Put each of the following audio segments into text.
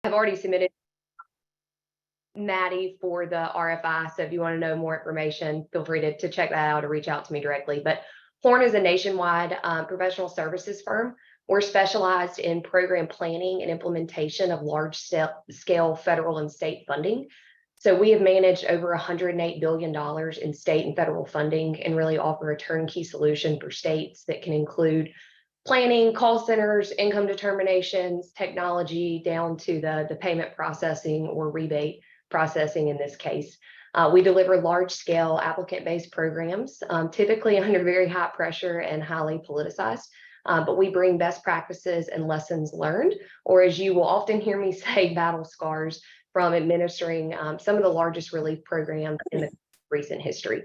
I've already submitted Maddie for the RFI. So if you want to know more information, feel free to check that out or reach out to me directly. But HEEHR is a nationwide professional services firm. We're specialized in program planning and implementation of large scale federal and state funding. So we have managed over $108 billion in state and federal funding and really offer a turnkey solution for states that can include planning, call centers, income determinations, technology, down to the payment processing or rebate processing in this case. We deliver large-scale applicant-based programs, typically under very high pressure and highly politicized, but we bring best practices and lessons learned, or as you will often hear me say, battle scars from administering some of the largest relief programs in the recent history.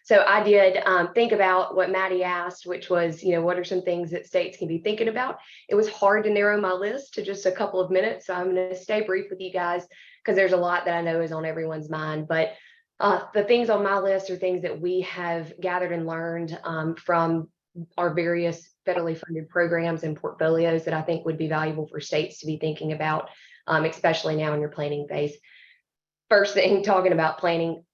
So I did think about what Maddie asked, which was, what are some things that states can be thinking about? It was hard to narrow my list to just a couple of minutes, so I'm going to stay brief with you guys because there's a lot that I know is on everyone's mind. But the things on my list are things that we have gathered and learned from our various federally funded programs and portfolios that I think would be valuable for states to be thinking about, especially now in your planning phase. First thing, talking about planning,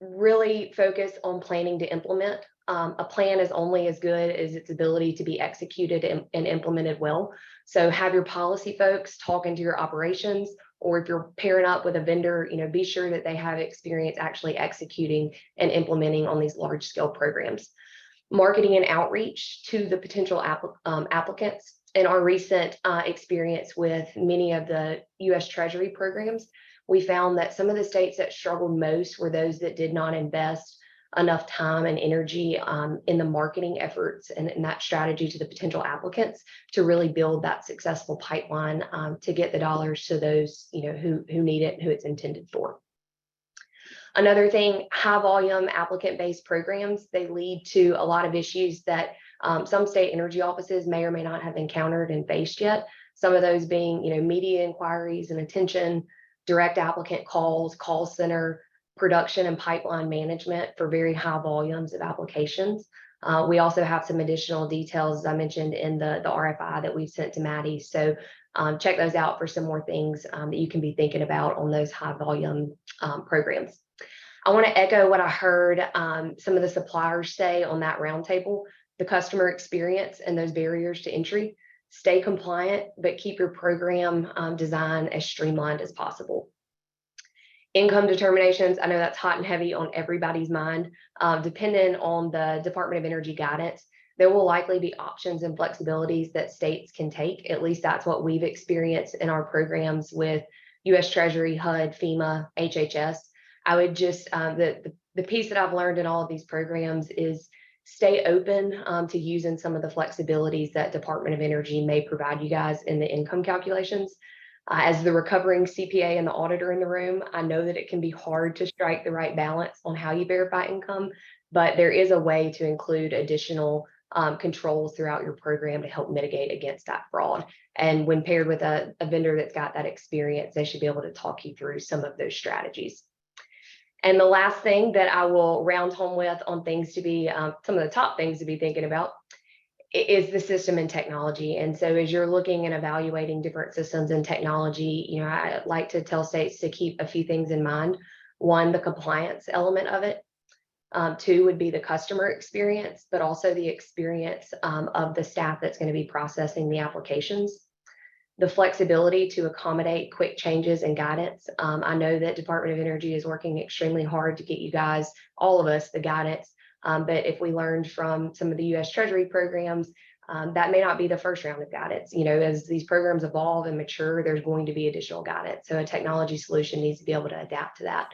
really focus on planning to implement. A plan is only as good as its ability to be executed and implemented well. So have your policy folks talking to your operations, or if you're pairing up with a vendor, be sure that they have experience actually executing and implementing on these large scale programs. Marketing and outreach to the potential applicants. In our recent experience with many of the U.S. Treasury programs, we found that some of the states that struggled most were those that did not invest enough time and energy in the marketing efforts and that strategy to the potential applicants to really build that successful pipeline to get the dollars to those who need it and who it's intended for. Another thing, high volume applicant-based programs, they lead to a lot of issues that some state energy offices may or may not have encountered and faced yet. Some of those being, media inquiries and attention, direct applicant calls, call center, production and pipeline management for very high volumes of applications. We also have some additional details, as I mentioned, in the RFI that we've sent to Maddie. So check those out for some more things that you can be thinking about on those high volume programs. I want to echo what I heard some of the suppliers say on that roundtable, the customer experience and those barriers to entry. Stay compliant, but keep your program design as streamlined as possible. Income determinations, I know that's hot and heavy on everybody's mind. Depending on the Department of Energy guidance, there will likely be options and flexibilities that states can take. At least that's what we've experienced in our programs with U.S. Treasury, HUD, FEMA, HHS. I would just, the piece that I've learned in all of these programs is stay open to using some of the flexibilities that Department of Energy may provide you guys in the income calculations. As the recovering CPA and the auditor in the room, I know that it can be hard to strike the right balance on how you verify income, but there is a way to include additional controls throughout your program to help mitigate against that fraud. And when paired with a vendor that's got that experience, they should be able to talk you through some of those strategies. And the last thing that I will round home with on things to be, some of the top things to be thinking about is the system and technology. And so as you're looking and evaluating different systems and technology, I like to tell states to keep a few things in mind. One, the compliance element of it. Two would be the customer experience, but also the experience of the staff that's going to be processing the applications. The flexibility to accommodate quick changes and guidance. I know that Department of Energy is working extremely hard to get you guys, all of us, the guidance. But if we learned from some of the U.S. Treasury programs, that may not be the first round of guidance. As these programs evolve and mature, there's going to be additional guidance. So a technology solution needs to be able to adapt to that.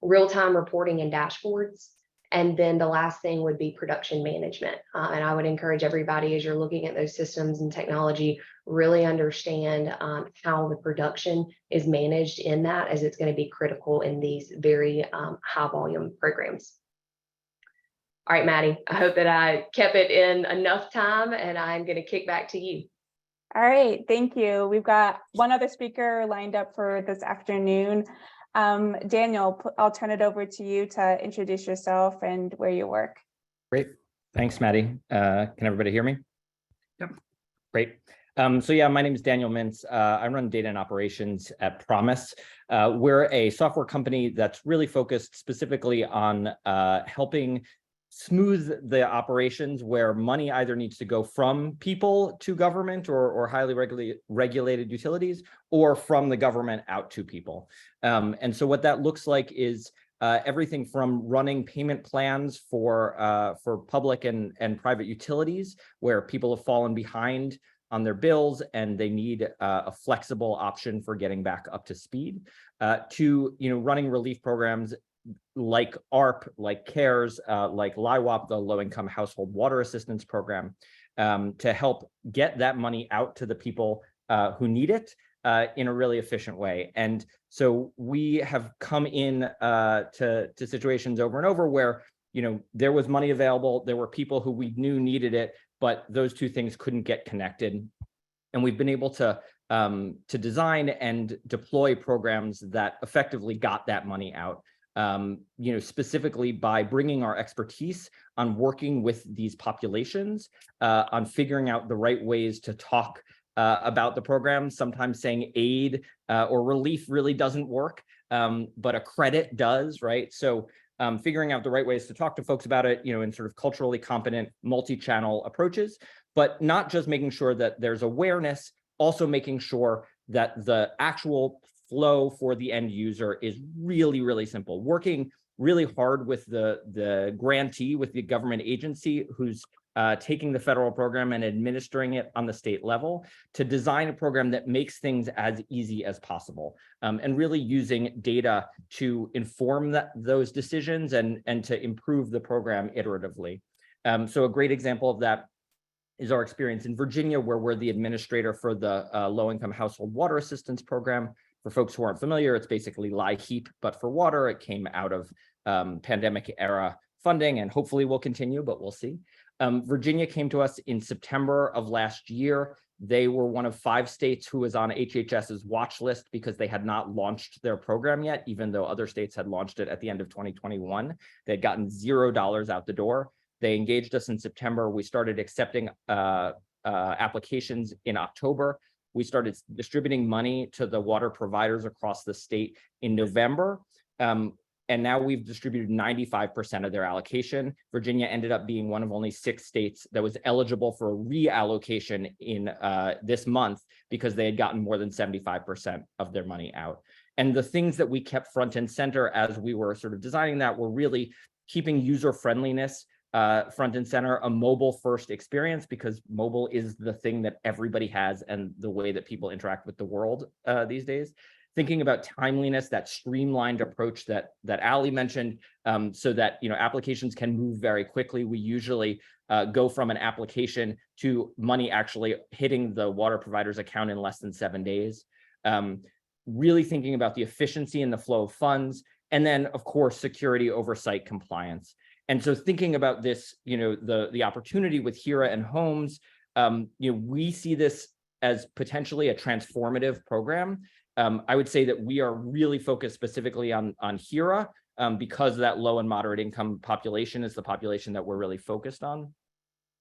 Real-time reporting and dashboards. And then the last thing would be production management. And I would encourage everybody, as you're looking at those systems and technology, really understand how the production is managed in that, as it's going to be critical in these very high volume programs. All right, Maddie, I hope that I kept it in enough time, and I'm going to kick back to you. All right, thank you. We've got one other speaker lined up for this afternoon. Daniel, I'll turn it over to you to introduce yourself and where you work. Great. Thanks, Maddie. Can everybody hear me? Yep. Great. So yeah, my name is Daniel Mintz. I run data and operations at Promise. We're a software company that's really focused specifically on helping smooth the operations where money either needs to go from people to government or highly regulated utilities, or from the government out to people. And so what that looks like is everything from running payment plans for public and private utilities where people have fallen behind on their bills and they need a flexible option for getting back up to speed, to running relief programs like ARP, like CARES, like LIWAP, the Low-Income Household Water Assistance Program, to help get that money out to the people who need it in a really efficient way. And so we have come in to situations over and over where there was money available, there were people who we knew needed it, but those two things couldn't get connected. And we've been able to design and deploy programs that effectively got that money out, specifically by bringing our expertise on working with these populations, on figuring out the right ways to talk about the program. Sometimes saying aid or relief really doesn't work, but a credit does, right? So figuring out the right ways to talk to folks about it, in sort of culturally competent, multi-channel approaches, but not just making sure that there's awareness, also making sure that the actual flow for the end user is really, really simple. Working really hard with the grantee, with the government agency who's taking the federal program and administering it on the state level, to design a program that makes things as easy as possible, and really using data to inform those decisions and to improve the program iteratively. So a great example of that is our experience in Virginia, where we're the administrator for the Low-Income Household Water Assistance Program. For folks who aren't familiar, it's basically LIHEEP, but for water. It came out of pandemic era funding and hopefully will continue, but we'll see. Virginia came to us in September of last year. They were one of 5 states who was on HHS's watch list because they had not launched their program yet, even though other states had launched it at the end of 2021. They had gotten $0 out the door. They engaged us in September. We started accepting applications in October. We started distributing money to the water providers across the state in November. And now we've distributed 95% of their allocation. Virginia ended up being one of only 6 states that was eligible for a reallocation in this month because they had gotten more than 75% of their money out. And the things that we kept front and center as we were sort of designing that were really keeping user friendliness front and center, a mobile first experience, because mobile is the thing that everybody has and the way that people interact with the world these days. Thinking about timeliness, that streamlined approach that Ali mentioned, so that applications can move very quickly. We usually go from an application to money actually hitting the water provider's account in less than 7 days. Really thinking about the efficiency and the flow of funds, and then of course security, oversight, compliance. And so thinking about this, the opportunity with HEEHR and homes, we see this as potentially a transformative program. I would say that we are really focused specifically on HEEHR because that low and moderate income population is the population that we're really focused on.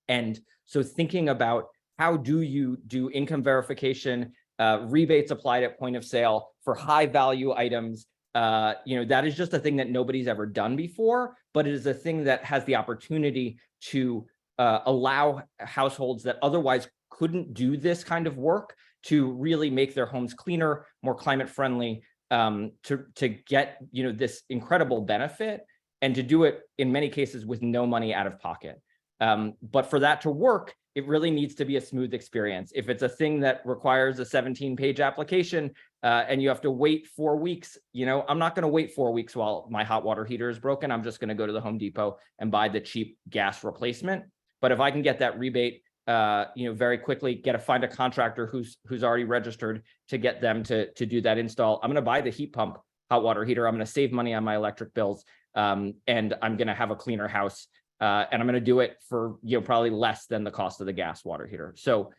And so thinking about how do you do income verification, rebates applied at point of sale for high value items, that is just a thing that nobody's ever done before, but it is a thing that has the opportunity to allow households that otherwise couldn't do this kind of work to really make their homes cleaner, more climate friendly, to get this incredible benefit, and to do it in many cases with no money out of pocket. But for that to work, it really needs to be a smooth experience. If it's a thing that requires a 17-page application and you have to wait 4 weeks, I'm not going to wait 4 weeks while my hot water heater is broken. I'm just going to go to the Home Depot and buy the cheap gas replacement. But if I can get that rebate, very quickly, find a contractor who's already registered to get them to do that install, I'm going to buy the heat pump hot water heater. I'm going to save money on my electric bills, and I'm going to have a cleaner house. And I'm going to do it for probably less than the cost of the gas water heater. So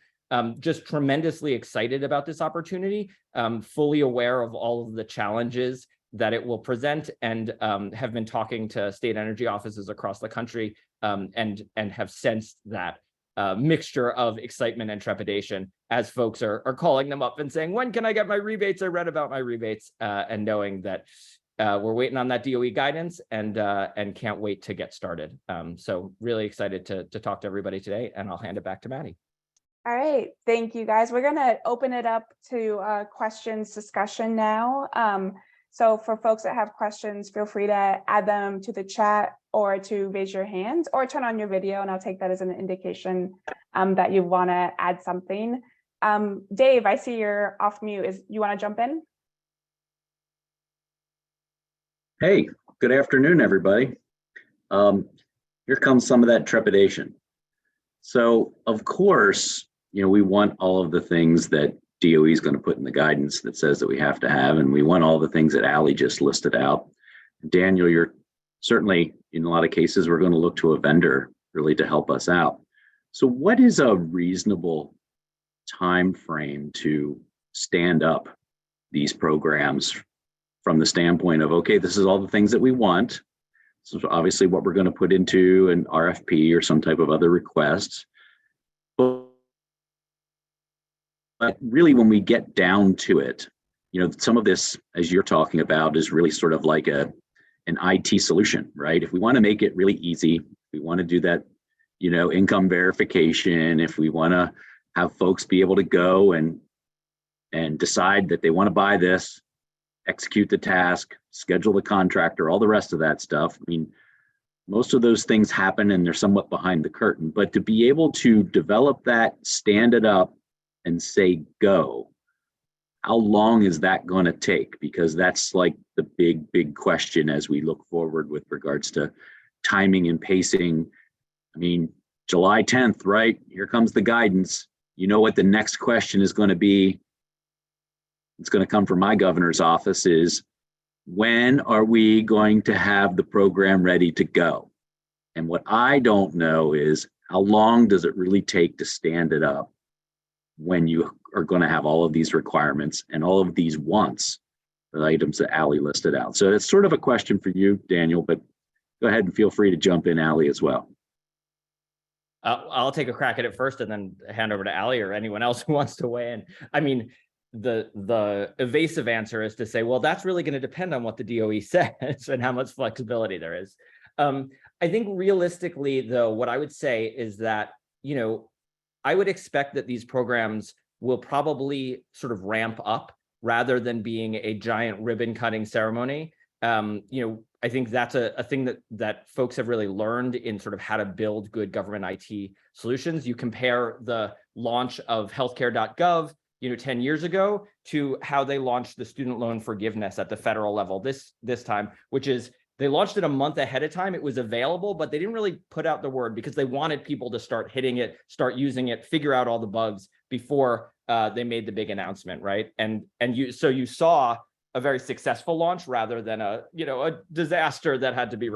just tremendously excited about this opportunity, fully aware of all of the challenges that it will present, and have been talking to state energy offices across the country, and have sensed that mixture of excitement and trepidation as folks are calling them up and saying, when can I get my rebates? I read about my rebates, and knowing that we're waiting on that DOE guidance and can't wait to get started. So really excited to talk to everybody today, and I'll hand it back to Maddie. All right, thank you guys. We're gonna open it up to questions discussion now. So for folks that have questions, feel free to add them to the chat or to raise your hand or turn on your video, and I'll take that as an indication that you wanna add something. Dave, I see you're off mute. You wanna jump in? Hey, good afternoon, everybody. Here comes some of that trepidation. So, of course, we want all of the things that DOE is going to put in the guidance that says that we have to have, and we want all the things that Allie just listed out. Daniel, you're certainly, in a lot of cases, we're going to look to a vendor really to help us out. So what is a reasonable time frame to stand up these programs from the standpoint of, okay, this is all the things that we want. So obviously what we're going to put into an RFP or some type of other requests. But really, when we get down to it, some of this, as you're talking about, is really sort of like an IT solution, right? If we want to make it really easy, we want to do that, income verification, if we want to have folks be able to go and decide that they want to buy this, execute the task, schedule the contractor, all the rest of that stuff. I mean, most of those things happen and they're somewhat behind the curtain, but to be able to develop that, stand it up and say, go, how long is that going to take? Because that's like the big question as we look forward with regards to timing and pacing. I mean, July 10th, right? Here comes the guidance. You know what the next question is going to be? It's going to come from my governor's office is, when are we going to have the program ready to go? And what I don't know is, how long does it really take to stand it up when you are going to have all of these requirements and all of these wants, the items that Allie listed out. So it's sort of a question for you, Daniel, but go ahead and feel free to jump in, Allie, as well. I'll take a crack at it first and then hand over to Allie or anyone else who wants to weigh in. I mean, the evasive answer is to say, well, that's really going to depend on what the DOE says and how much flexibility there is. I think realistically, though, what I would say is that, I would expect that these programs will probably sort of ramp up rather than being a giant ribbon cutting ceremony. I think that's a thing that folks have really learned in sort of how to build good government IT solutions. You compare the launch of healthcare.gov 10 years ago to how they launched the student loan forgiveness at the federal level this time, which is they launched it a month ahead of time. It was available, but they didn't really put out the word because they wanted people to start hitting it, start using it, figure out all the bugs before they made the big announcement, right? So you saw a very successful launch rather than a disaster that had to be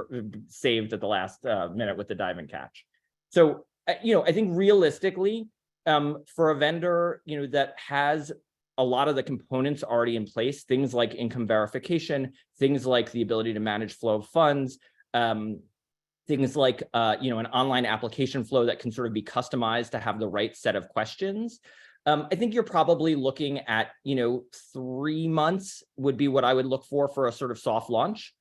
saved at the last minute with the dive and catch. So I think realistically, for a vendor that has a lot of the components already in place, things like income verification, things like the ability to manage flow of funds, things like an online application flow that can sort of be customized to have the right set of questions. I think you're probably looking at 3 months would be what I would look for a sort of soft launch.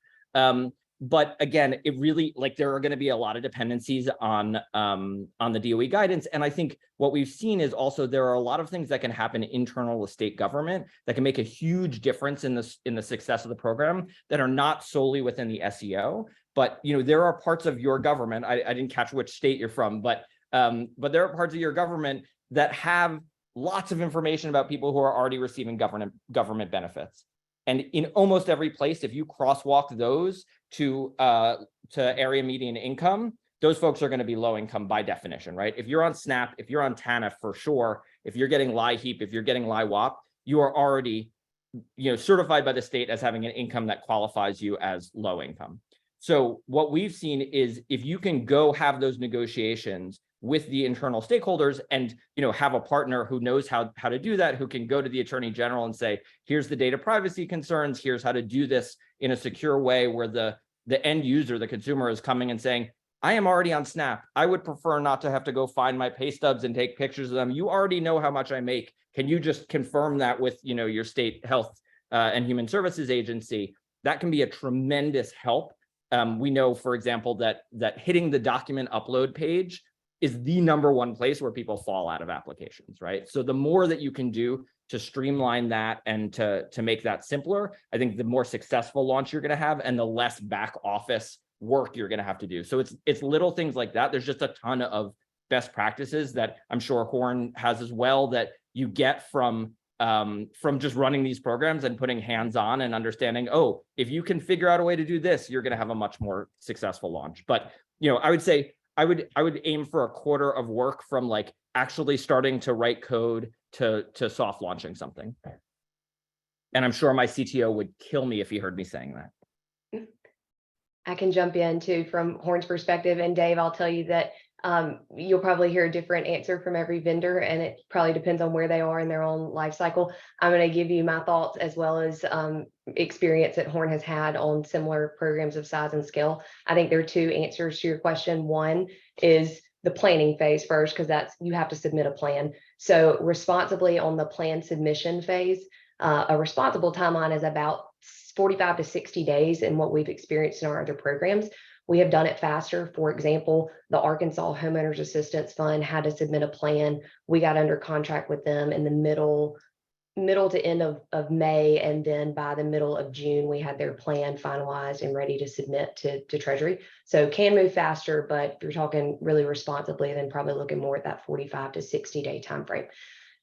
But again, it really, there are going to be a lot of dependencies on the DOE guidance. And I think what we've seen is also there are a lot of things that can happen internal to state government that can make a huge difference in the success of the program that are not solely within the SEO. But there are parts of your government, I didn't catch which state you're from, but there are parts of your government that have lots of information about people who are already receiving government benefits. And in almost every place, if you crosswalk those to area median income, those folks are going to be low income by definition, right? If you're on SNAP, if you're on TANF for sure, if you're getting LIHEAP, if you're getting LIWOP, you are already certified by the state as having an income that qualifies you as low income. So what we've seen is if you can go have those negotiations with the internal stakeholders and have a partner who knows how to do that, who can go to the Attorney General and say, here's the data privacy concerns, here's how to do this in a secure way where the end user, the consumer, is coming and saying, I am already on Snap. I would prefer not to have to go find my pay stubs and take pictures of them. You already know how much I make. Can you just confirm that with, your state health and human services agency? That can be a tremendous help. We know, for example, that hitting the document upload page is the #1 place where people fall out of applications, right? So the more that you can do to streamline that and to make that simpler, I think the more successful launch you're going to have and the less back office work you're going to have to do. So it's little things like that. There's just a ton of best practices that I'm sure Horn has as well that you get from just running these programs and putting hands on and understanding, oh, if you can figure out a way to do this, you're going to have a much more successful launch. But, I would say I would aim for a quarter of work from like actually starting to write code to soft launching something. And I'm sure my CTO would kill me if he heard me saying that. I can jump in too from Horn's perspective. And Dave, I'll tell you that you'll probably hear a different answer from every vendor, and it probably depends on where they are in their own life cycle. I'm going to give you my thoughts as well as experience that Horn has had on similar programs of size and scale. I think there are two answers to your question. One is the planning phase first, because that's you have to submit a plan. So responsibly on the plan submission phase, a responsible timeline is about 45 to 60 days in what we've experienced in our other programs. We have done it faster. For example, the Arkansas Homeowners Assistance Fund had to submit a plan. We got under contract with them in the middle to end of May, and then by the middle of June, we had their plan finalized and ready to submit to Treasury. So can move faster, but if you're talking really responsibly, then probably looking more at that 45 to 60 day timeframe.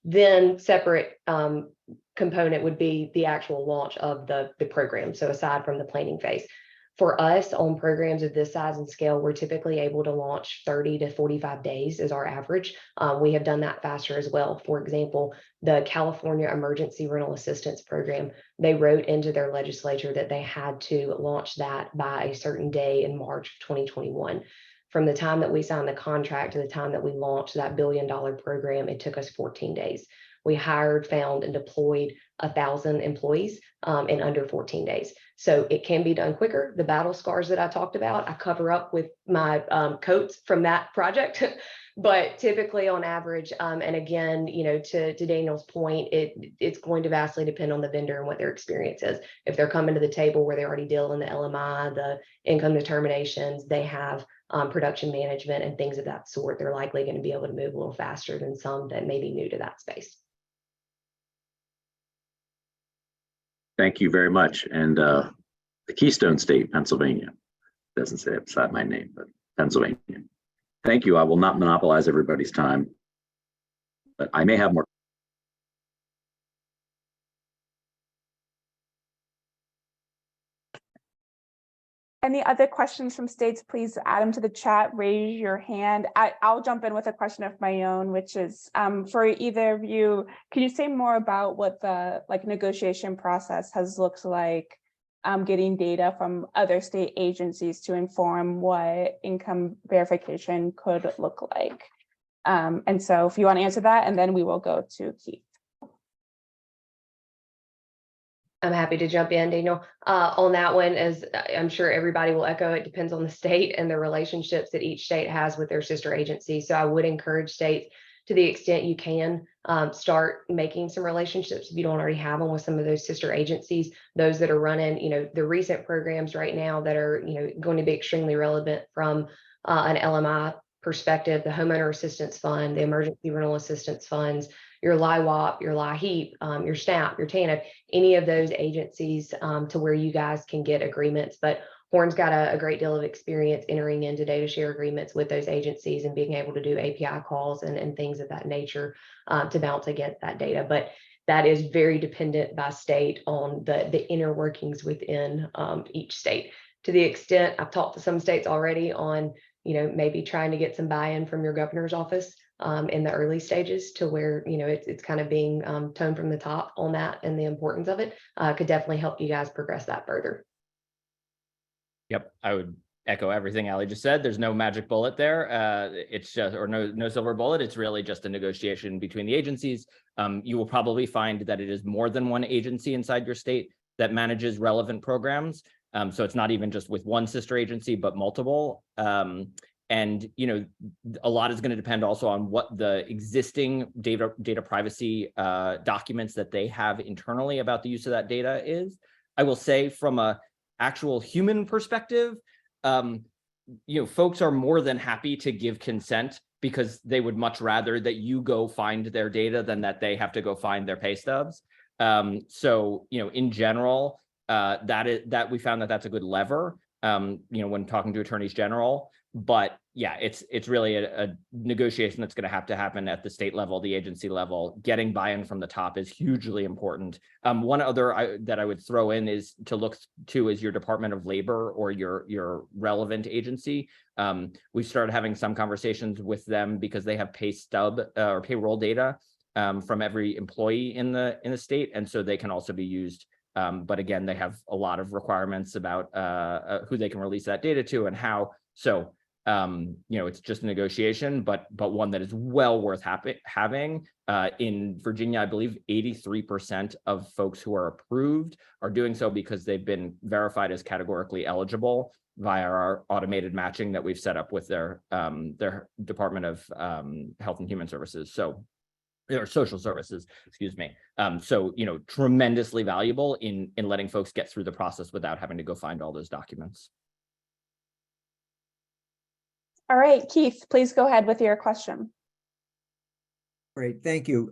Then separate component would be the actual launch of the program. So aside from the planning phase, for us on programs of this size and scale, we're typically able to launch 30 to 45 days is our average. We have done that faster as well. For example, the California Emergency Rental Assistance Program, they wrote into their legislature that they had to launch that by a certain day in March of 2021. From the time that we signed the contract to the time that we launched that $1 billion program, it took us 14 days. We hired, found, and deployed 1,000 employees in under 14 days. So it can be done quicker. The battle scars that I talked about, I cover up with my coats from that project. But typically on average, and again, to Daniel's point, it's going to vastly depend on the vendor and what their experience is. If they're coming to the table where they already deal in the LMI, the income determinations, they have production management and things of that sort, they're likely going to be able to move a little faster than some that may be new to that space. Thank you very much. And the Keystone State, Pennsylvania, doesn't say it beside my name, but Pennsylvania. Thank you. I will not monopolize everybody's time, but I may have more. Any other questions from states, please add them to the chat, raise your hand. I'll jump in with a question of my own, which is for either of you, can you say more about what the negotiation process has looked like, getting data from other state agencies to inform what income verification could look like? And so if you want to answer that, and then we will go to Keith. I'm happy to jump in, Daniel. On that one, as I'm sure everybody will echo, it depends on the state and the relationships that each state has with their sister agencies. So I would encourage states, to the extent you can, start making some relationships if you don't already have them with some of those sister agencies, those that are running, the recent programs right now that are, going to be extremely relevant from an LMI perspective, the Homeowner Assistance Fund, the Emergency Rental Assistance Funds, your LIWAP, your LIHEEP, your SNAP, your TANF, any of those agencies to where you guys can get agreements. But Horn's got a great deal of experience entering into data share agreements with those agencies and being able to do API calls and things of that nature to bounce against that data. But that is very dependent by state on the inner workings within each state. To the extent I've talked to some states already on, maybe trying to get some buy-in from your governor's office in the early stages to where, it's kind of being toned from the top on that and the importance of it could definitely help you guys progress that further. Yep, I would echo everything Ali just said. There's no magic bullet there. It's just, or no silver bullet. It's really just a negotiation between the agencies. You will probably find that it is more than one agency inside your state that manages relevant programs. So it's not even just with one sister agency, but multiple. And a lot is going to depend also on what the existing data privacy documents that they have internally about the use of that data is. I will say from a actual human perspective, folks are more than happy to give consent because they would much rather that you go find their data than that they have to go find their pay stubs. So in general, that we found that that's a good lever, when talking to attorneys general. But yeah, it's really a negotiation that's going to happen at the state level, the agency level. Getting buy-in from the top is hugely important. One other that I would throw in is to look to is your Department of Labor or your relevant agency. We started having some conversations with them because they have pay stub or payroll data from every employee in the state, and so they can also be used. But again, they have a lot of requirements about who they can release that data to and how. So it's just a negotiation, but one that is well worth having. In Virginia, I believe 83% of folks who are approved are doing so because they've been verified as categorically eligible via our automated matching that we've set up with their Department of Health and Human Services. So or social services, excuse me. So, tremendously valuable in letting folks get through the process without having to go find all those documents. All right, Keith, please go ahead with your question. Great, thank you.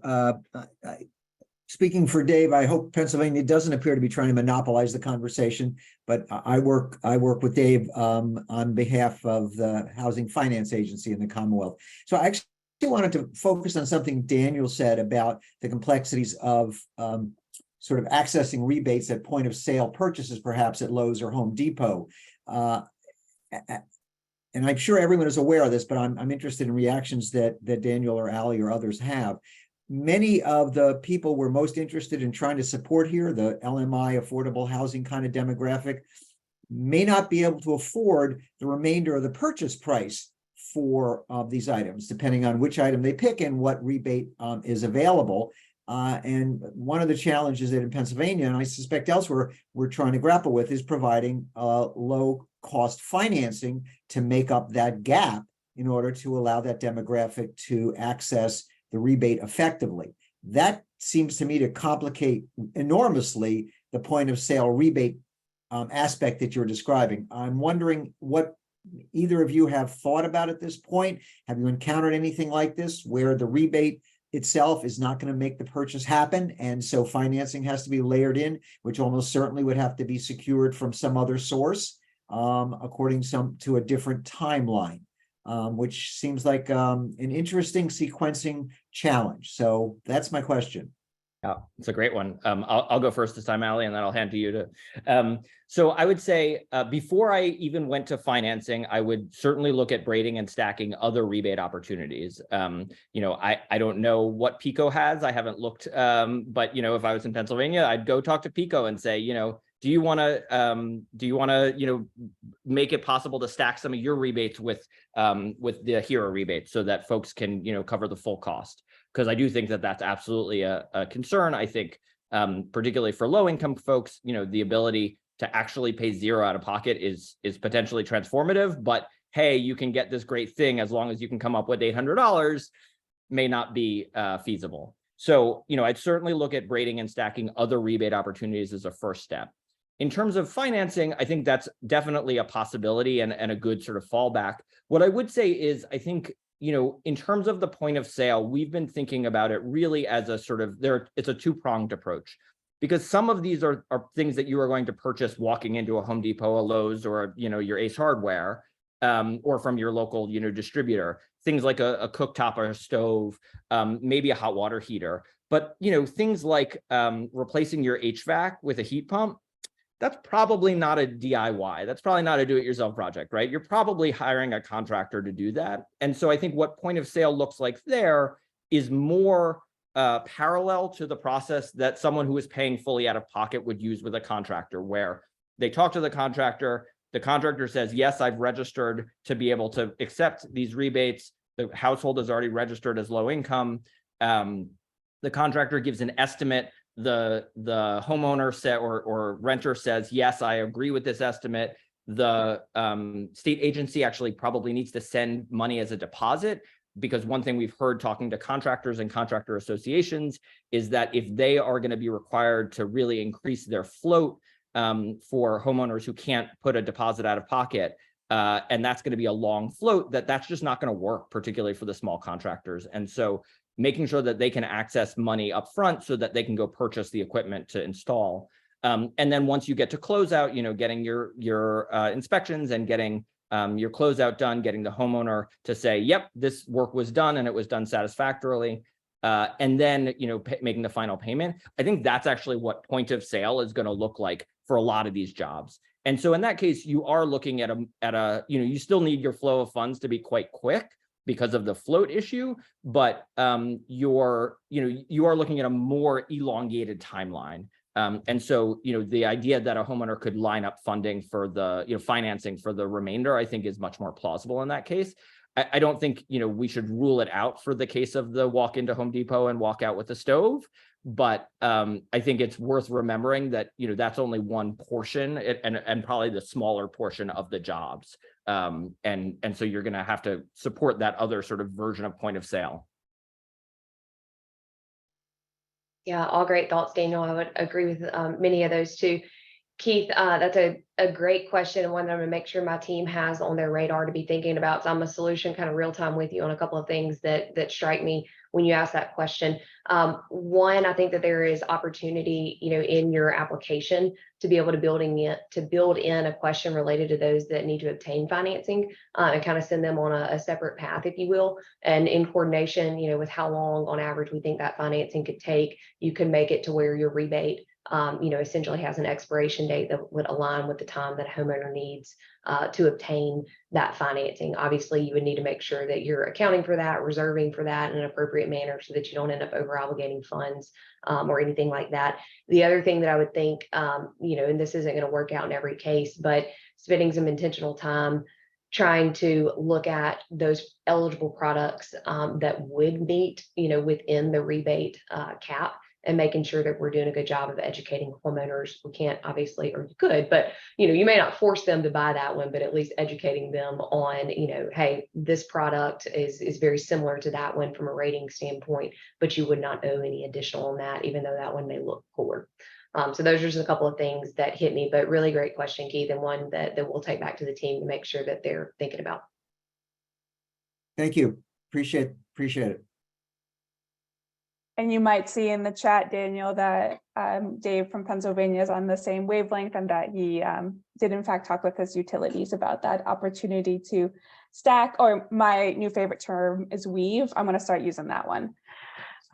Speaking for Dave, I hope Pennsylvania doesn't appear to be trying to monopolize the conversation, but I work with Dave on behalf of the Housing Finance Agency in the Commonwealth. So I actually wanted to focus on something Daniel said about the complexities of sort of accessing rebates at point of sale purchases, perhaps at Lowe's or Home Depot. And I'm sure everyone is aware of this, but I'm interested in reactions that Daniel or Ali or others have. Many of the people we're most interested in trying to support here, the LMI, affordable housing kind of demographic, may not be able to afford the remainder of the purchase price for these items, depending on which item they pick and what rebate is available. And one of the challenges that in Pennsylvania, and I suspect elsewhere, we're trying to grapple with is providing low cost financing to make up that gap in order to allow that demographic to access the rebate effectively. That seems to me to complicate enormously the point of sale rebate aspect that you're describing. I'm wondering what either of you have thought about at this point. Have you encountered anything like this where the rebate itself is not going to make the purchase happen, and so financing has to be layered in, which almost certainly would have to be secured from some other source, according to a different timeline, which seems like an interesting sequencing challenge. So that's my question. Yeah, it's a great one. I'll go first this time, Ali, and then I'll hand to you to. So I would say before I even went to financing, I would certainly look at braiding and stacking other rebate opportunities. I don't know what PICO has. I haven't looked, but if I was in Pennsylvania, I'd go talk to PICO and say, do you want to make it possible to stack some of your rebates with the HEEHR rebate so that folks can cover the full cost? Because I do think that that's absolutely a concern. I think particularly for low income folks, the ability to actually pay zero out of pocket is potentially transformative. But hey, you can get this great thing as long as you can come up with $800 may not be feasible. So I'd certainly look at braiding and stacking other rebate opportunities as a first step. In terms of financing, I think that's definitely a possibility and a good sort of fallback. What I would say is, I think, in terms of the point of sale, we've been thinking about it really as a sort of it's a two-pronged approach, because some of these are things that you are going to purchase walking into a Home Depot, a Lowe's, or your Ace Hardware, or from your local distributor. Things like a cooktop or a stove, maybe a hot water heater. But things like replacing your HVAC with a heat pump, that's probably not a DIY. That's probably not a do-it-yourself project, right? You're probably hiring a contractor to do that. And so I think what point of sale looks like there is more parallel to the process that someone who is paying fully out of pocket would use with a contractor, where they talk to the contractor says, yes, I've registered to be able to accept these rebates. The household is already registered as low income. The contractor gives an estimate the homeowner said or renter says, yes, I agree with this estimate, the state agency actually probably needs to send money as a deposit, because one thing we've heard talking to contractors and contractor associations is that if they are going to be required to really increase their float for homeowners who can't put a deposit out of pocket, and that's going to be a long float, that's just not going to work, particularly for the small contractors. And so making sure that they can access money up front so that they can go purchase the equipment to install. And then once you get to closeout, getting your inspections and getting your closeout done, getting the homeowner to say, yep, this work was done and it was done satisfactorily. And then, making the final payment. I think that's actually what point of sale is going to look like for a lot of these jobs. And so in that case, you are looking at you still need your flow of funds to be quite quick because of the float issue, but you are looking at a more elongated timeline. And so, the idea that a homeowner could line up funding for the, financing for the remainder, I think is much more plausible in that case. I don't think, we should rule it out for the case of the walk into Home Depot and walk out with a stove. But I think it's worth remembering that, that's only one portion and probably the smaller portion of the jobs. And so you're going to have to support that other sort of version of point of sale. Yeah, all great thoughts, Daniel. I would agree with many of those too. Keith, that's a great question, and one that I'm going to make sure my team has on their radar to be thinking about. So I'm a solution kind of real time with you on a couple of things that strike me when you ask that question. One, I think that there is opportunity, in your application to be able to build in a question related to those that need to obtain financing, and kind of send them on a separate path, if you will, and in coordination, with how long on average we think that financing could take. You can make it to where your rebate essentially has an expiration date that would align with the time that a homeowner needs to obtain that financing. Obviously, you would need to make sure that you're accounting for that, reserving for that in an appropriate manner so that you don't end up over obligating funds or anything like that. The other thing that I would think, and this isn't going to work out in every case, but spending some intentional time trying to look at those eligible products that would meet, within the rebate cap, and making sure that we're doing a good job of educating homeowners. We can't obviously, or you could, but you may not force them to buy that one, but at least educating them on, hey, this product is very similar to that one from a rating standpoint, but you would not owe any additional on that, even though that one may look cooler. So those are just a couple of things that hit me, but really great question, Keith, and one that we'll take back to the team to make sure that they're thinking about. Thank you. Appreciate it. And you might see in the chat, Daniel, that Dave from Pennsylvania is on the same wavelength, and that he did in fact talk with his utilities about that opportunity to stack, or my new favorite term is weave. I'm going to start using that one.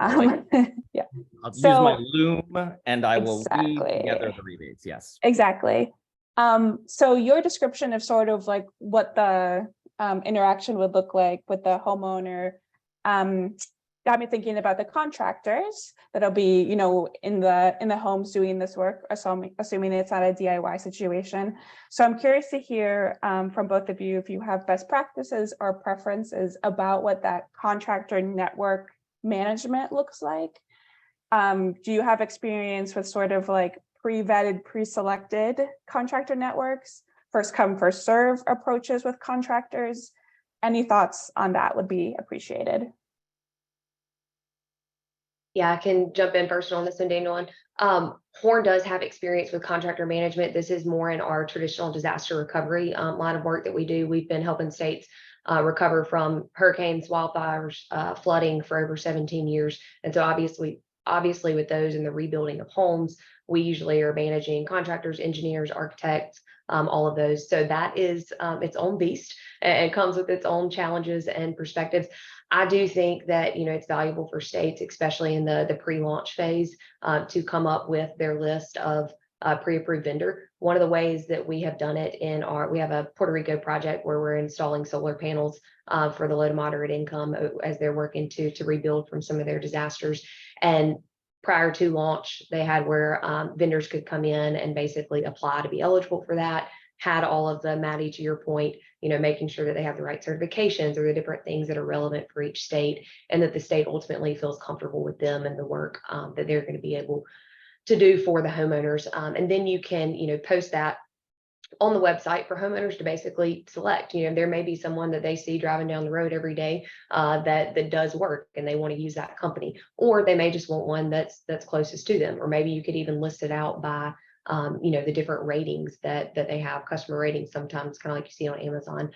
Yeah. I'll use my loom and I will weave together the rebates. Yes. Exactly. So your description of sort of like what the interaction would look like with the homeowner got me thinking about the contractors that'll be, in the homes doing this work, assuming it's not a DIY situation. So I'm curious to hear from both of you if you have best practices or preferences about what that contractor network management looks like. Do you have experience with sort of like pre-vetted, pre-selected contractor networks, first come, first serve approaches with contractors? Any thoughts on that would be appreciated. Yeah, I can jump in first on this one, Daniel. Horn does have experience with contractor management. This is more in our traditional disaster recovery line of work that we do. We've been helping states recover from hurricanes, wildfires, flooding for over 17 years. And so obviously with those in the rebuilding of homes, we usually are managing contractors, engineers, architects, all of those. So that is its own beast, and comes with its own challenges and perspectives. I do think that, it's valuable for states, especially in the pre-launch phase, to come up with their list of pre-approved vendor. One of the ways that we have done it we have a Puerto Rico project where we're installing solar panels for the low to moderate income as they're working to rebuild from some of their disasters. And prior to launch, they had where vendors could come in and basically apply to be eligible for that. Had all of the, Maddie, to your point, making sure that they have the right certifications or the different things that are relevant for each state, and that the state ultimately feels comfortable with them and the work that they're going to be able to do for the homeowners. And then you can, post that on the website for homeowners to basically select. There may be someone that they see driving down the road every day that does work and they want to use that company, or they may just want one that's closest to them. Or maybe you could even list it out by the different ratings that they have, customer ratings, sometimes kind of like you see on Amazon.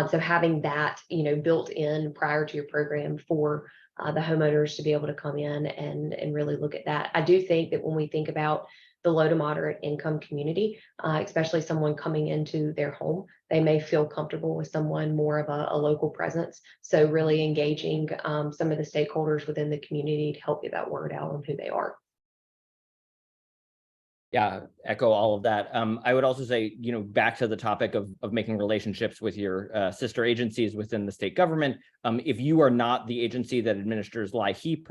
So having that built in prior to your program for the homeowners to be able to come in and really look at that. I do think that when we think about the low to moderate income community, especially someone coming into their home, they may feel comfortable with someone more of a local presence. So really engaging some of the stakeholders within the community to help get that word out on who they are. Yeah, echo all of that. I would also say, back to the topic of making relationships with your sister agencies within the state government. If you are not the agency that administers LIHEAP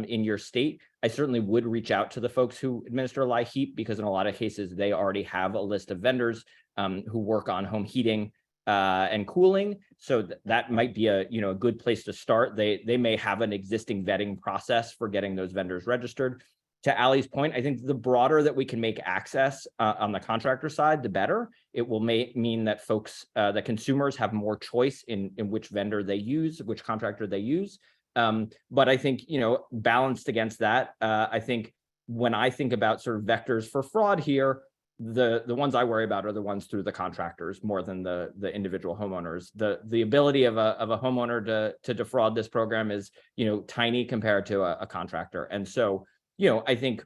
in your state, I certainly would reach out to the folks who administer LIHEAP, because in a lot of cases, they already have a list of vendors who work on home heating and cooling. So that might be a good place to start. They may have an existing vetting process for getting those vendors registered. To Allie's point, I think the broader that we can make access on the contractor side, the better. It will mean that folks, that consumers have more choice in which vendor they use, which contractor they use. But I think, balanced against that, I think when I think about sort of vectors for fraud here, the ones I worry about are the ones through the contractors more than the individual homeowners. The ability of a homeowner to defraud this program is, tiny compared to a contractor. And so, I think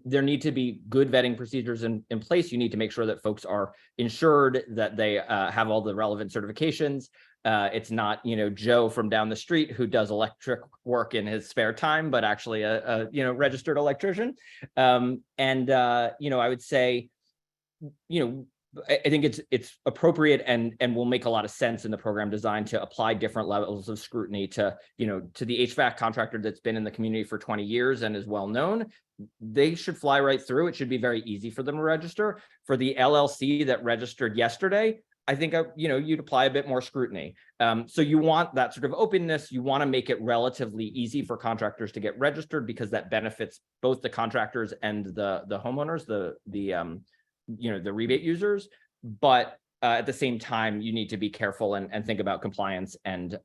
there need to be good vetting procedures in place. You need to make sure that folks are insured, that they have all the relevant certifications. It's not, Joe from down the street who does electric work in his spare time, but actually a registered electrician. I would say, I think it's appropriate and will make a lot of sense in the program design to apply different levels of scrutiny to the HVAC contractor that's been in the community for 20 years and is well known. They should fly right through. It should be very easy for them to register. For the LLC that registered yesterday, I think you'd apply a bit more scrutiny. So you want that sort of openness. You want to make it relatively easy for contractors to get registered, because that benefits both the contractors and the homeowners, the rebate users. But at the same time, you need to be careful and think about compliance and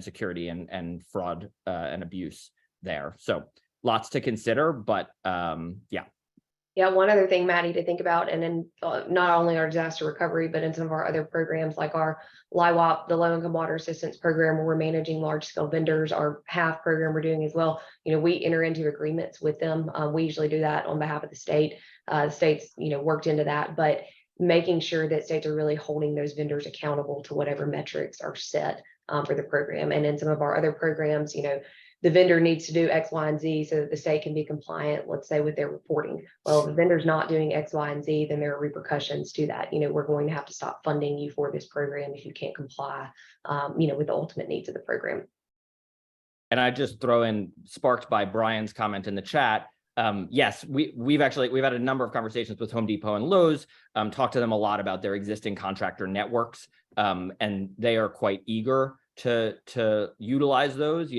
security and fraud and abuse there. So lots to consider, but yeah. Yeah, one other thing, Maddie, to think about, and then not only our disaster recovery, but in some of our other programs like our LIWAP, the Low Income Water Assistance Program, where we're managing large scale vendors, our HEEHR program we're doing as well. We enter into agreements with them. We usually do that on behalf of the state. The state's, worked into that, but making sure that states are really holding those vendors accountable to whatever metrics are set for the program. And in some of our other programs, the vendor needs to do X, Y, and Z so that the state can be compliant, let's say, with their reporting. Well, if the vendor's not doing X, Y, and Z, then there are repercussions to that. We're going to have to stop funding you for this program if you can't comply, with the ultimate needs of the program. And I just throw in, sparked by Brian's comment in the chat. Yes, we've had a number of conversations with Home Depot and Lowe's, talked to them a lot about their existing contractor networks, and they are quite eager to utilize those.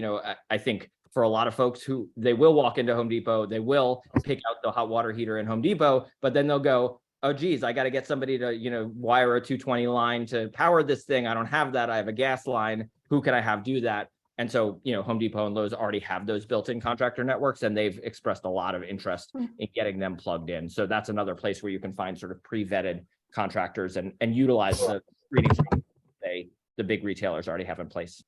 I think for a lot of folks who they will walk into Home Depot, they will pick out the hot water heater in Home Depot, but then they'll go, oh geez, I got to get somebody to wire a 220 line to power this thing. I don't have that. I have a gas line. Who can I have do that? And so, Home Depot and Lowe's already have those built-in contractor networks, and they've expressed a lot of interest in getting them plugged in. So that's another place where you can find sort of pre-vetted contractors and utilize the screening the big retailers already have in place.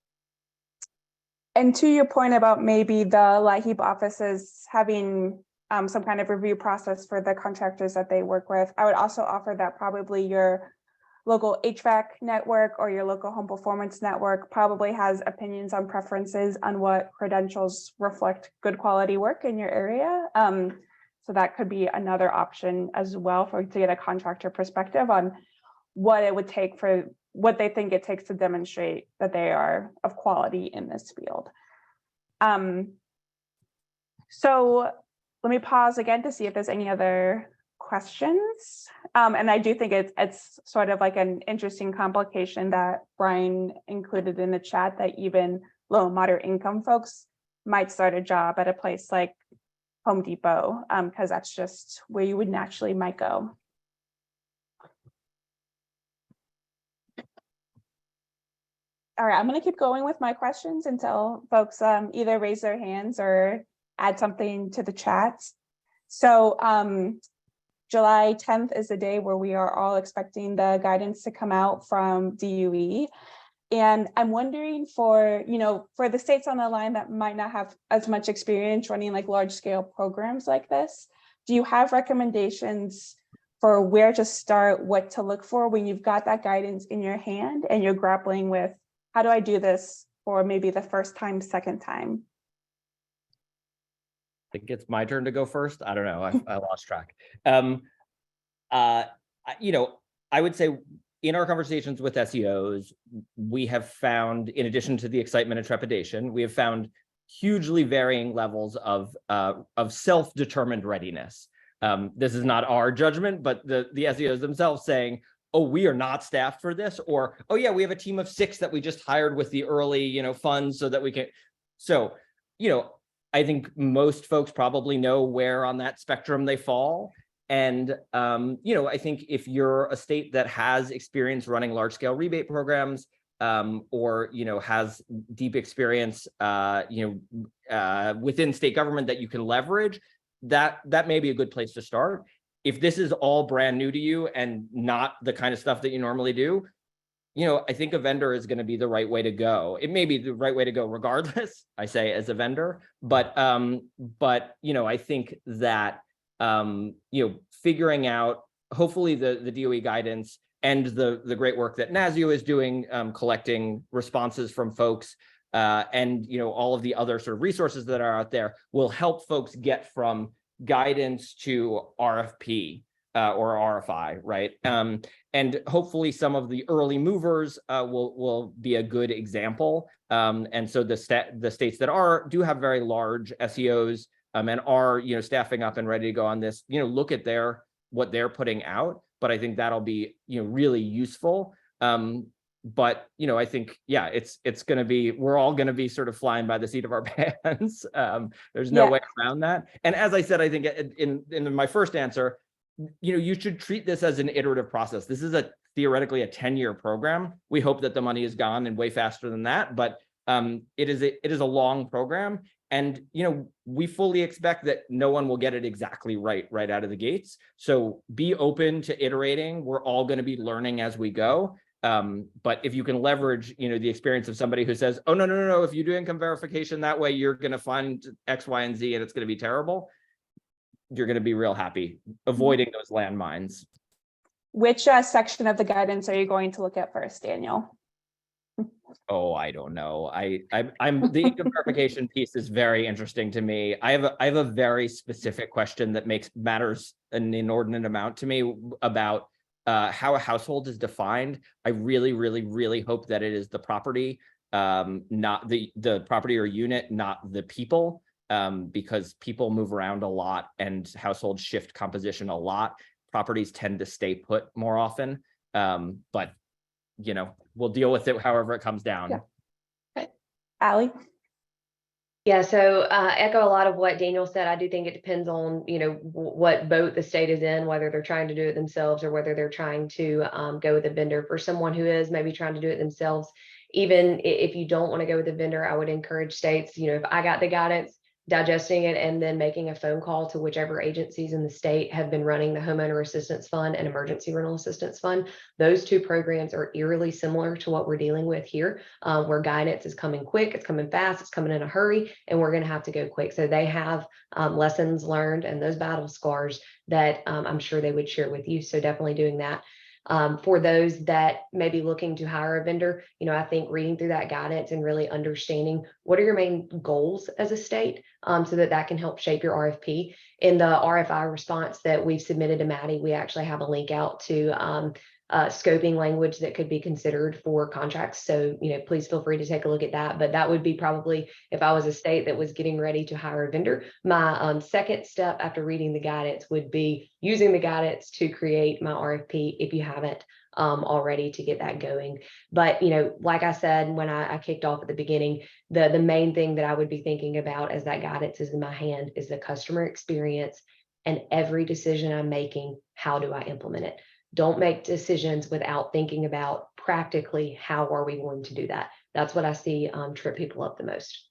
And to your point about maybe the LIHEAP offices having some kind of review process for the contractors that they work with, I would also offer that probably your local HVAC network or your local home performance network probably has opinions on preferences on what credentials reflect good quality work in your area. So that could be another option as well to get a contractor perspective on what it would take for what they think it takes to demonstrate that they are of quality in this field. So let me pause again to see if there's any other questions. And I do think it's sort of like an interesting complication that Brian included in the chat, that even low and moderate income folks might start a job at a place like Home Depot, because that's just where you would naturally might go. All right, I'm going to keep going with my questions until folks either raise their hands or add something to the chat. So July 10th is the day where we are all expecting the guidance to come out from DOE. And I'm wondering for the states on the line that might not have as much experience running like large scale programs like this, do you have recommendations for where to start, what to look for when you've got that guidance in your hand and you're grappling with, how do I do this for maybe the first time, second time? I think it's my turn to go first. I don't know. I lost track. I would say in our conversations with SEOs, we have found, in addition to the excitement and trepidation, we have found hugely varying levels of self-determined readiness. This is not our judgment, but the SEOs themselves saying, oh, we are not staffed for this, or, oh yeah, we have a team of 6 that we just hired with the early, funds so that we can. So, I think most folks probably know where on that spectrum they fall. And, I think if you're a state that has experience running large scale rebate programs, or, has deep experience, within state government that you can leverage, that may be a good place to start. If this is all brand new to you and not the kind of stuff that you normally do, I think a vendor is going to be the right way to go. It may be the right way to go regardless, I say as a vendor, but I think that, figuring out hopefully the DOE guidance and the great work that NASEO is doing, collecting responses from folks, and, all of the other sort of resources that are out there will help folks get from guidance to RFP or RFI, right? And hopefully some of the early movers will be a good example. And so the states that do have very large SEOs and are staffing up and ready to go on this, look at what they're putting out. But I think that'll be really useful. But I think it's going to be, we're all going to be sort of flying by the seat of our pants. There's no way around that. And as I said, I think in my first answer, you should treat this as an iterative process. This is theoretically a 10-year program. We hope that the money is gone and way faster than that, but it is a long program. And we fully expect that no one will get it exactly right out of the gates. So be open to iterating. We're all going to be learning as we go. But if you can leverage, the experience of somebody who says, oh, no, if you do income verification that way, you're going to find X, Y, and Z, and it's going to be terrible, you're going to be real happy avoiding those landmines. Which section of the guidance are you going to look at first, Daniel? Oh, I don't know. I'm the income verification piece is very interesting to me. I have a very specific question that matters an inordinate amount to me about how a household is defined. I really, really, really hope that it is the property, not the property or unit, not the people, because people move around a lot and households shift composition a lot. Properties tend to stay put more often, but we'll deal with it however it comes down. Yeah. Okay. Allie? Yeah, so echo a lot of what Daniel said. I do think it depends on, what boat the state is in, whether they're trying to do it themselves or whether they're trying to go with a vendor. For someone who is maybe trying to do it themselves, even if you don't want to go with a vendor, I would encourage states, if I got the guidance, digesting it and then making a phone call to whichever agencies in the state have been running the Homeowner Assistance Fund and Emergency Rental Assistance Fund. Those two programs are eerily similar to what we're dealing with here, where guidance is coming quick, it's coming fast, it's coming in a hurry, and we're going to have to go quick. So they have lessons learned and those battle scars that I'm sure they would share with you. So definitely doing that. For those that may be looking to hire a vendor, I think reading through that guidance and really understanding what are your main goals as a state, so that can help shape your RFP. In the RFI response that we've submitted to Maddie, we actually have a link out to scoping language that could be considered for contracts. So, please feel free to take a look at that. But that would be probably, if I was a state that was getting ready to hire a vendor, my second step after reading the guidance would be using the guidance to create my RFP if you haven't already, to get that going. But, like I said, when I kicked off at the beginning, the main thing that I would be thinking about as that guidance is in my hand is the customer experience, and every decision I'm making, how do I implement it? Don't make decisions without thinking about practically how are we going to do that. That's what I see trip people up the most.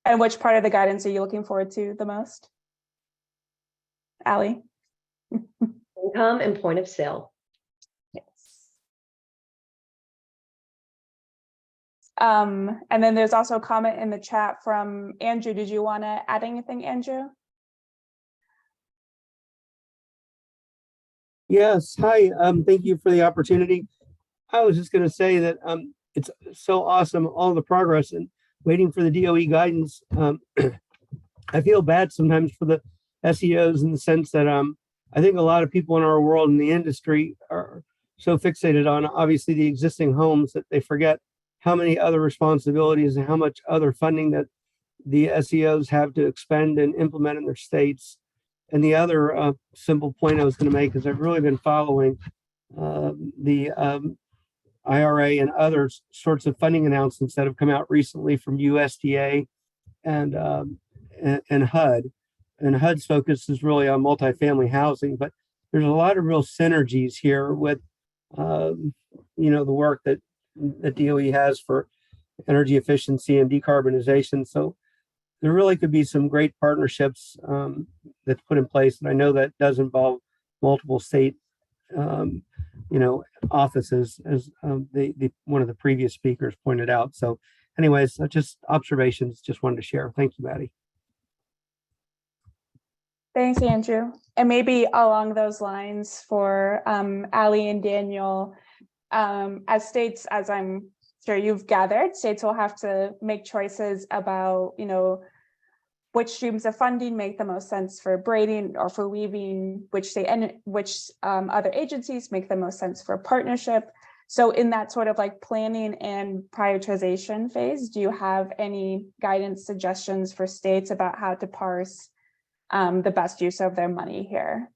And which part of the guidance are you looking forward to the most? Allie? Income and point of sale. Yes. And then there's also a comment in the chat from Andrew. Did you want to add anything, Andrew? Yes, hi, thank you for the opportunity. I was just gonna say that it's so awesome, all the progress, and waiting for the DOE guidance. I feel bad sometimes for the SEOs in the sense that I think a lot of people in our world in the industry are so fixated on obviously the existing homes that they forget how many other responsibilities and how much other funding that the SEOs have to expend and implement in their states. And the other simple point I was going to make is I've really been following the IRA and other sorts of funding announcements that have come out recently from USDA and HUD. And HUD's focus is really on multifamily housing, but there's a lot of real synergies here with the work that DOE has for energy efficiency and decarbonization. So there really could be some great partnerships that's put in place. And I know that does involve multiple state, offices, as one of the previous speakers pointed out. So anyways, just observations, just wanted to share. Thank you, Maddie. Thanks, Andrew. And maybe along those lines for Allie and Daniel, as states, as I'm sure you've gathered, states will have to make choices about, which streams of funding make the most sense for braiding or for weaving, which other agencies make the most sense for partnership. So in that sort of like planning and prioritization phase, do you have any guidance suggestions for states about how to parse the best use of their money here?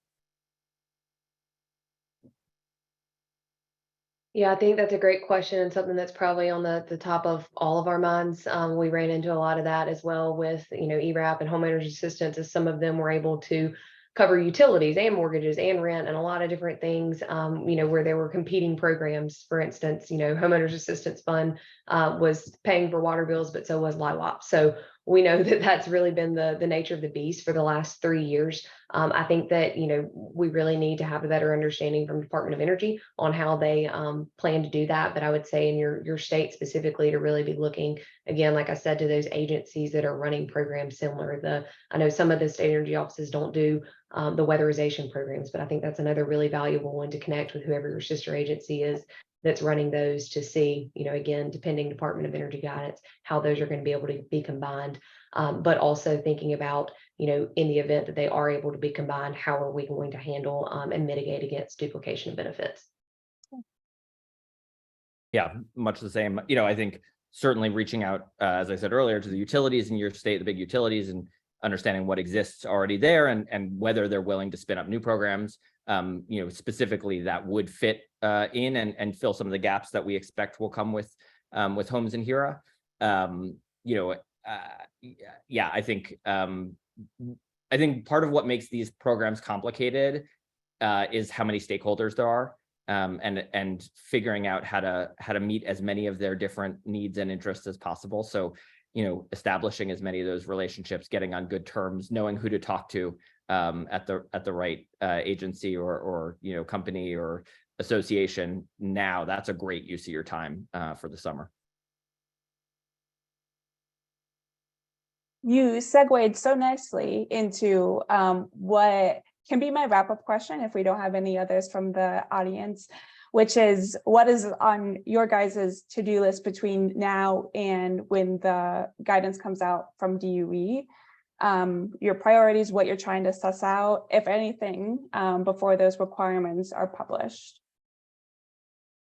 Yeah, I think that's a great question, and something that's probably on the top of all of our minds. We ran into a lot of that as well with, ERAP and homeowners assistance, as some of them were able to cover utilities and mortgages and rent and a lot of different things, where there were competing programs. For instance, homeowners assistance fund was paying for water bills, but so was LIWAP. So we know that that's really been the nature of the beast for the last 3 years. I think that, we really need to have a better understanding from Department of Energy on how they plan to do that. But I would say in your state specifically to really be looking, again, like I said, to those agencies that are running programs similar. I know some of the state energy offices don't do the weatherization programs, but I think that's another really valuable one to connect with whoever your sister agency is that's running those, to see, again, depending Department of Energy guidance, how those are going to be able to be combined. But also thinking about, in the event that they are able to be combined, how are we going to handle and mitigate against duplication of benefits? Yeah, much the same. I think certainly reaching out, as I said earlier, to the utilities in your state, the big utilities, and understanding what exists already there and whether they're willing to spin up new programs, specifically that would fit in and fill some of the gaps that we expect will come with homes in HEEHR. I think part of what makes these programs complicated is how many stakeholders there are, and figuring out how to meet as many of their different needs and interests as possible. So, establishing as many of those relationships, getting on good terms, knowing who to talk to at the right agency or company or association. Now that's a great use of your time for the summer. You segued so nicely into what can be my wrap-up question if we don't have any others from the audience, which is, what is on your guys' to-do list between now and when the guidance comes out from DOE? your priorities, what you're trying to suss out, if anything, before those requirements are published.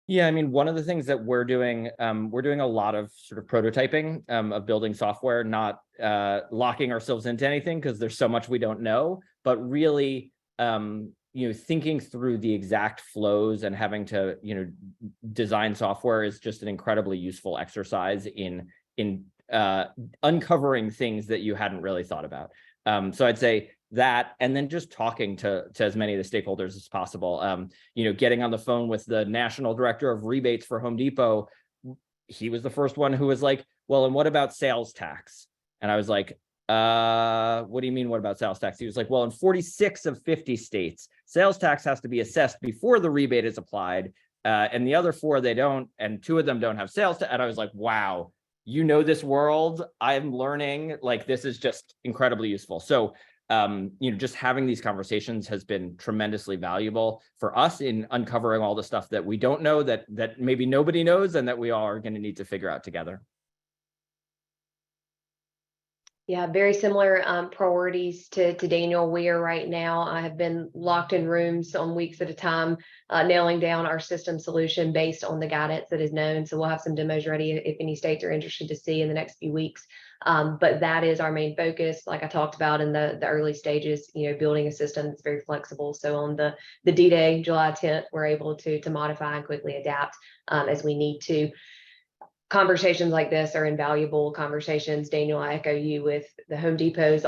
Yeah, I mean, one of the things that we're doing a lot of sort of prototyping of building software, not locking ourselves into anything because there's so much we don't know, but really, thinking through the exact flows and having to, design software is just an incredibly useful exercise in uncovering things that you hadn't really thought about. So I'd say that, and then just talking to as many of the stakeholders as possible. Getting on the phone with the national director of rebates for Home Depot. He was the first one who was like, well, and what about sales tax? And I was like, what do you mean, what about sales tax? He was like, well, in 46 of 50 states, sales tax has to be assessed before the rebate is applied. And the other 4, they don't, and 2 of them don't have sales tax. And I was like, wow, this world, I'm learning, like, this is just incredibly useful. So just having these conversations has been tremendously valuable for us in uncovering all the stuff that we don't know, that maybe nobody knows, and that we all are going to need to figure out together. Yeah, very similar priorities to Daniel. We are right now, I have been locked in rooms on weeks at a time, nailing down our system solution based on the guidance that is known. So we'll have some demos ready if any states are interested to see in the next few weeks. But that is our main focus. Like I talked about in the early stages, building a system that's very flexible. So on the D-Day, July 10th, we're able to modify and quickly adapt as we need to. Conversations like this are invaluable conversations. Daniel, I echo you with the Home Depots,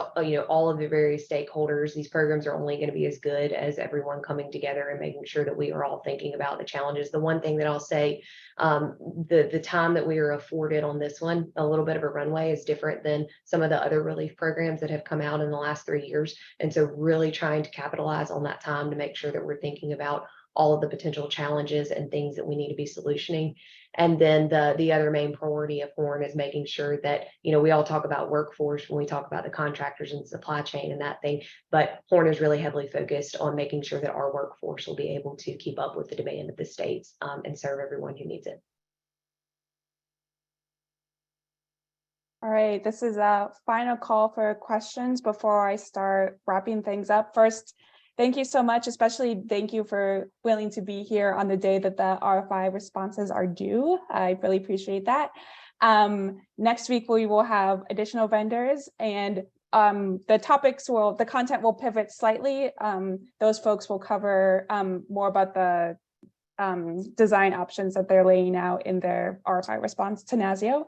all of the various stakeholders. These programs are only going to be as good as everyone coming together and making sure that we are all thinking about the challenges. The one thing that I'll say, the time that we are afforded on this one, a little bit of a runway, is different than some of the other relief programs that have come out in the last 3 years. And so really trying to capitalize on that time to make sure that we're thinking about all of the potential challenges and things that we need to be solutioning. And then the other main priority of HORN is making sure that, we all talk about workforce when we talk about the contractors and supply chain and that thing, but HORN is really heavily focused on making sure that our workforce will be able to keep up with the demand of the states and serve everyone who needs it. All right, this is a final call for questions before I start wrapping things up. First, thank you so much, especially thank you for willing to be here on the day that the RFI responses are due. I really appreciate that. Next week, we will have additional vendors, and the content will pivot slightly. Those folks will cover more about the design options that they're laying out in their RFI response to NASEO.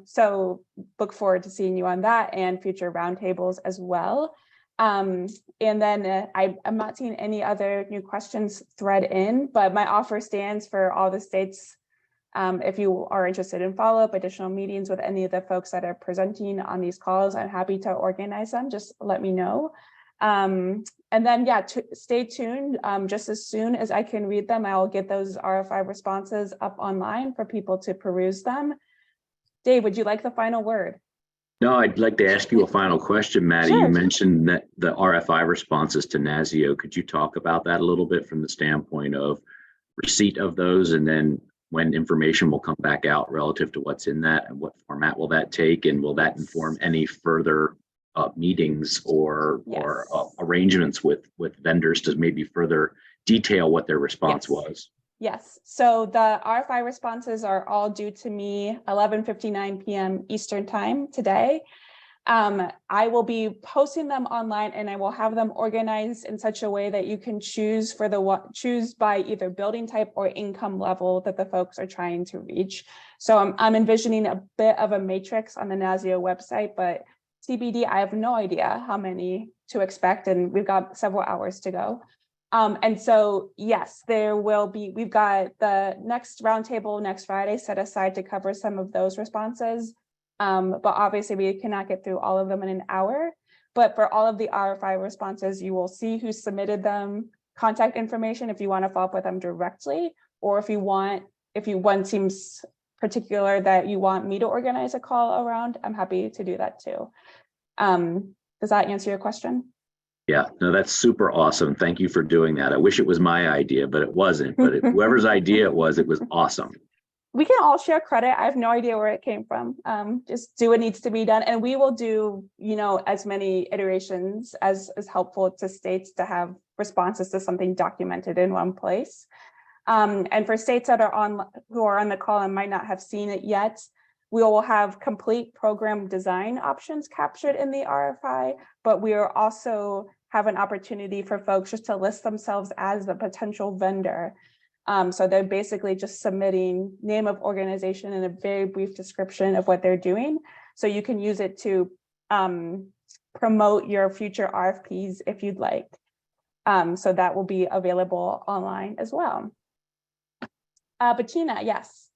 So look forward to seeing you on that and future roundtables as well. And then I'm not seeing any other new questions thread in, but my offer stands for all the states. If you are interested in follow-up additional meetings with any of the folks that are presenting on these calls, I'm happy to organize them. Just let me know. And then, stay tuned. Just as soon as I can read them, I'll get those RFI responses up online for people to peruse them. Dave, would you like the final word? No, I'd like to ask you a final question, Maddie. Sure. You mentioned that the RFI responses to NASEO. Could you talk about that a little bit from the standpoint of receipt of those, and then when information will come back out relative to what's in that, and what format will that take, and will that inform any further meetings or arrangements with vendors to maybe further detail what their response was? Yes, so the RFI responses are all due to me 11:59 p.m. Eastern time today. I will be posting them online, and I will have them organized in such a way that you can choose by either building type or income level that the folks are trying to reach. So I'm envisioning a bit of a matrix on the NASEO website, but TBD, I have no idea how many to expect, and we've got several hours to go. And so, yes, we've got the next roundtable next Friday set aside to cover some of those responses. But obviously we cannot get through all of them in an hour. But for all of the RFI responses, you will see who submitted them, contact information if you want to follow up with them directly, or if one seems particular that you want me to organize a call around, I'm happy to do that too. Does that answer your question? Yeah, no, that's super awesome. Thank you for doing that. I wish it was my idea, but it wasn't. But whoever's idea it was awesome. We can all share credit. I have no idea where it came from. Just do what needs to be done. And we will do, as many iterations as is helpful to states to have responses to something documented in one place. And for states that are who are on the call and might not have seen it yet, we will have complete program design options captured in the RFI, but we are also have an opportunity for folks just to list themselves as a potential vendor. So they're basically just submitting name of organization and a very brief description of what they're doing. So you can use it to promote your future RFPs if you'd like. So that will be available online as well. Bettina, yes.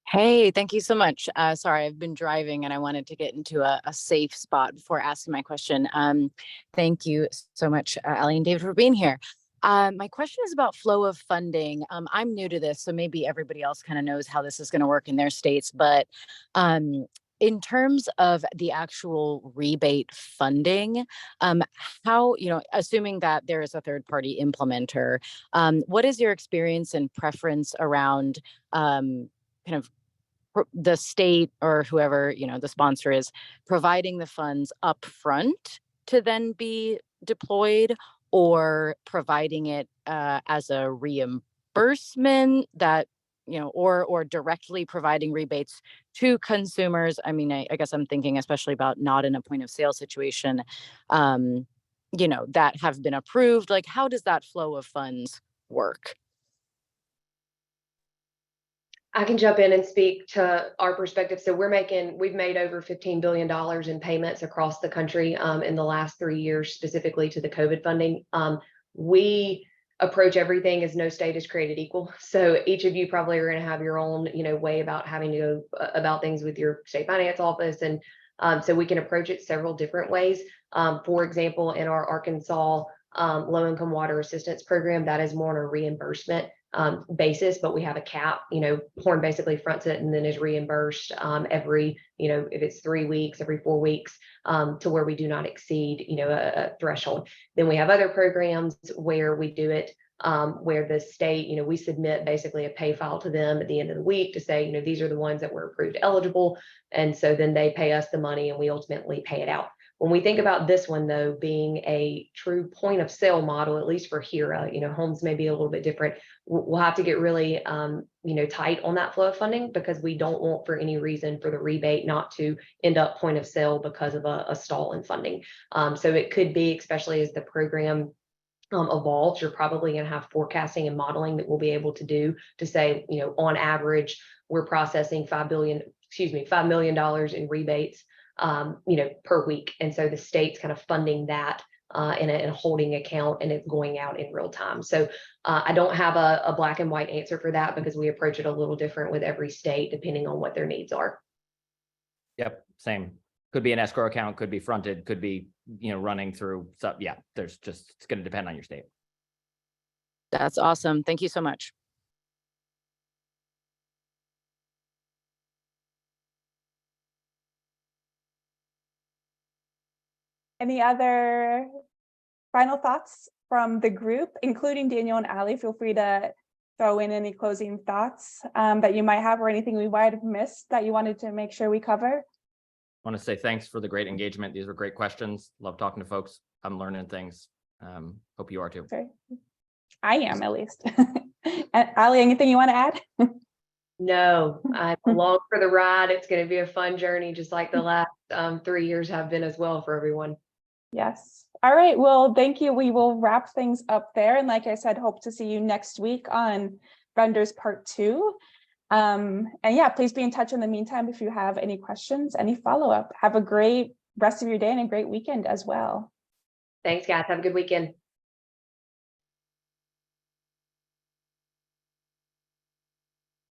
Hey, thank you so much. Sorry, I've been driving and I wanted to get into a safe spot before asking my question. Thank you so much, Ali and David, for being here. My question is about flow of funding. I'm new to this, so maybe everybody else kind of knows how this is going to work in their states. But in terms of the actual rebate funding, how, assuming that there is a third party implementer, what is your experience and preference around kind of the state or whoever, the sponsor is providing the funds up front to then be deployed, or providing it as a reimbursement that, or directly providing rebates to consumers? I mean, I guess I'm thinking especially about not in a point of sale situation, that have been approved. Like, how does that flow of funds work? I can jump in and speak to our perspective. So we've made over $15 billion in payments across the country in the last 3 years, specifically to the COVID funding. We approach everything as no state is created equal. So each of you probably are going to have your own, way about having to go about things with your state finance office. And so we can approach it several different ways. For example, in our Arkansas low-income water assistance program, that is more on a reimbursement basis, but we have a cap. Horn basically fronts it and then is reimbursed every, if it's 3 weeks, every 4 weeks, to where we do not exceed, a threshold. Then we have other programs where we do it where the state, we submit basically a pay file to them at the end of the week to say, these are the ones that were approved eligible. And so then they pay us the money and we ultimately pay it out. When we think about this one, though, being a true point of sale model, at least for HEEHR, homes may be a little bit different. We'll have to get really, tight on that flow of funding, because we don't want for any reason for the rebate not to end up point of sale because of a stall in funding. So it could be, especially as the program evolves, you're probably going to have forecasting and modeling that we'll be able to do to say, on average, we're processing $5 million in rebates per week. And so the state's kind of funding that in a holding account, and it's going out in real time. So I don't have a black and white answer for that, because we approach it a little different with every state, depending on what their needs are. Yep, same. Could be an escrow account, could be fronted, could be, running through stuff. Yeah, it's going to depend on your state. That's awesome. Thank you so much. Any other final thoughts from the group, including Daniel and Ali? Feel free to throw in any closing thoughts that you might have, or anything we might have missed that you wanted to make sure we cover. I want to say thanks for the great engagement. These were great questions. Love talking to folks. I'm learning things. Hope you are too. Okay. I am, at least. And Ali, anything you want to add? No, I'm along for the ride. It's going to be a fun journey, just like the last 3 years have been as well for everyone. Yes. All right. Well, thank you. We will wrap things up there. And like I said, hope to see you next week on Vendors Part 2. And yeah, please be in touch in the meantime if you have any questions, any follow-up. Have a great rest of your day and a great weekend as well. Thanks, guys. Have a good weekend.